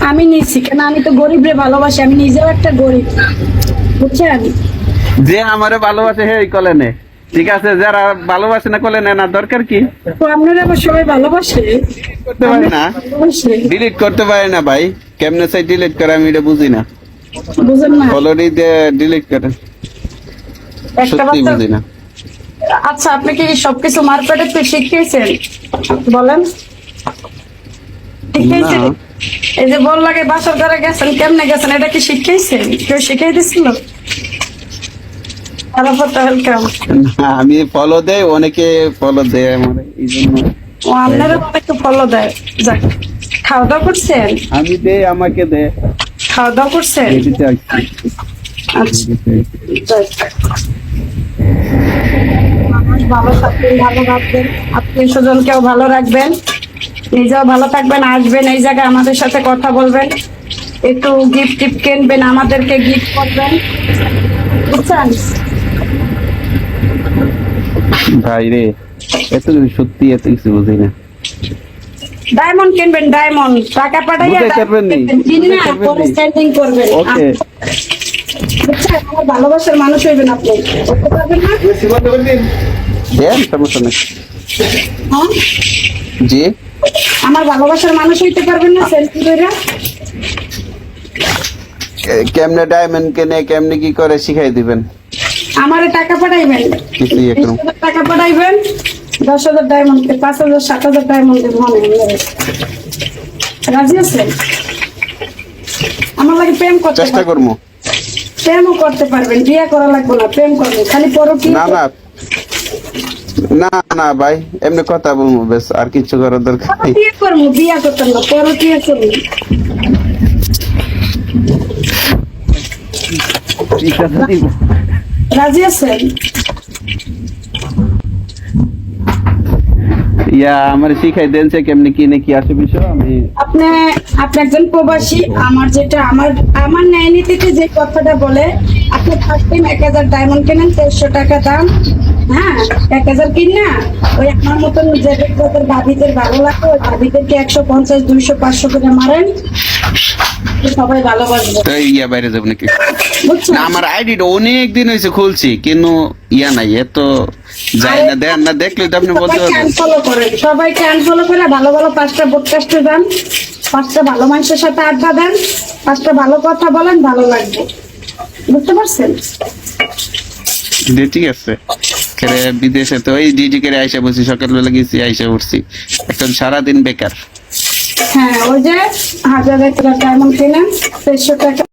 আমি নিছি কেন, আমি তো গরিবরে ভালোবাসি, আমি নিজেও একটা গরিব, বুঝছেন? যে আমারে ভালোবাসে হে কলে নে, ঠিক আছে, যারা ভালোবাসে না কলে না দরকার কি? তো আপনারা আবার সবাই ভালোবাসে, করতে পারে না, ভালোবাসে, ডিলিট করতে পারে না ভাই। কেমনে চাই ডিলিট করে আমি এটা বুঝি না। বুঝেন না? অলরেডি ডিলিট করে একটা সত্যি বাচ্চা। বুঝি না। আচ্ছা, আপনি কি সবকিছু মারপেটে শিখিয়েছেন বলেন? শিখিয়েছেন? না। এই যে বল লাগে বাসর করে গেছেন, কেমনে গেছেন, এটা কি শিখিয়েছেন? কেউ শিখিয়ে দিছিল? খারাপ হতো হালকা। না, আমি ফলো দেই, অনেকে ফলো দেয় আমার, এই জন্য ও আপনারা অনেকটা ফলো দেয়। যাক, খাওয়া দাওয়া করছেন? আমি দেই, আমাকে দে। খাওয়া দাওয়া করছেন? দিতে আসছি। আচ্ছা, যাক। মানুষ ভালো থাকবেন, ভালো রাখবেন, আত্মীয় স্বজনকেও ভালো রাখবেন, নিজেও ভালো থাকবেন। আসবেন এই জায়গায় আমাদের সাথে কথা বলবেন, একটু গিফট টিফট কিনবেন, আমাদেরকে গিফট করবেন, বুঝছেন? ভাই রে, এত সত্যি এত কিছু বুঝি না। ডায়মন্ড কিনবেন, ডায়মন্ড টাকা পাঠাইয়া বুঝতে পারবেন নি? কিনে বুঝতে পারবেন পরে নি? স্ট্যান্ডিং করবেন। ওকে। বুঝছেন? আমার ভালোবাসার মানুষ হইবেন আপনি, করতে পারবেন না? দেন, সমস্যা নেই। হ্যাঁ? জি, আমার ভালোবাসার মানুষ হইতে পারবেন না সেলফি কইরা? কেমনে ডায়মন্ড কেনে, কেমনে কি করে শিখাই দিবেন। আমারে টাকা পাঠাইবেন, কিছুই এখনো। 20,000 টাকা পাঠাইবেন, 10,000 ডায়মন্ড, 5,000 7,000 ডায়মন্ড দেবো। রাজি আছেন? আমার লাগে প্রেম করতে চেষ্টা পারবেন, করবো। প্রেমও করতে পারবেন, বিয়ে করা লাগবে না, প্রেম করবেন, খালি পরকি। না না না না ভাই, এমনি কথা বলবো বেশ, আর কিছু করার দরকার নেই। বিয়ে করবো, বিয়ে করতেন না, পরকি করবো। ঠিক আছে, দিব। রাজি আছেন? ইয়া আমার শিখাই দেন যে কেমনে কি নাকি আসে বিষয়। আমি আপনি আপনি একজন প্রবাসী, আমার যেটা আমার আমার ন্যায় নীতিতে যে কথাটা বলে, আপনি ফার্স্ট টাইম 1,000 ডায়মন্ড কেনেন, 1,300 টাকা দাম। হ্যাঁ, 1,000 কিনা ওই আমার মতন যাদের যাদের ভাবিদের ভালো লাগে, ওই ভাবিদেরকে 150 200 500 করে মারেন, সবাই ভালোবাসবে, তো ইয়া বাইরে যাবো নাকি? বুঝছেন? না, আমার আইডিটা অনেক দিন হয়েছে খুলছি, কিন্তু ইয়া নাই, এত যাই না, দেন না, দেখলে তো আপনি বলতে সবাইকে পারবেন। আনফলো করেন, সবাইকে আনফলো করে ভালো ভালো 5টা পডকাস্টে যান, 5টা ভালো মানুষের সাথে আড্ডা দেন, 5টা ভালো কথা বলেন, ভালো লাগবে, বুঝতে পারছেন? ঠিক আছে। কেরে বিদেশে তো ওই ডিজি করে আইসা বসি, সকালবেলা গেছি আইসা উঠছি, এখন সারাদিন বেকার। হ্যাঁ, ওই যে 1,000 টাকা ডায়মন্ড কিনেন, 1,300 টাকা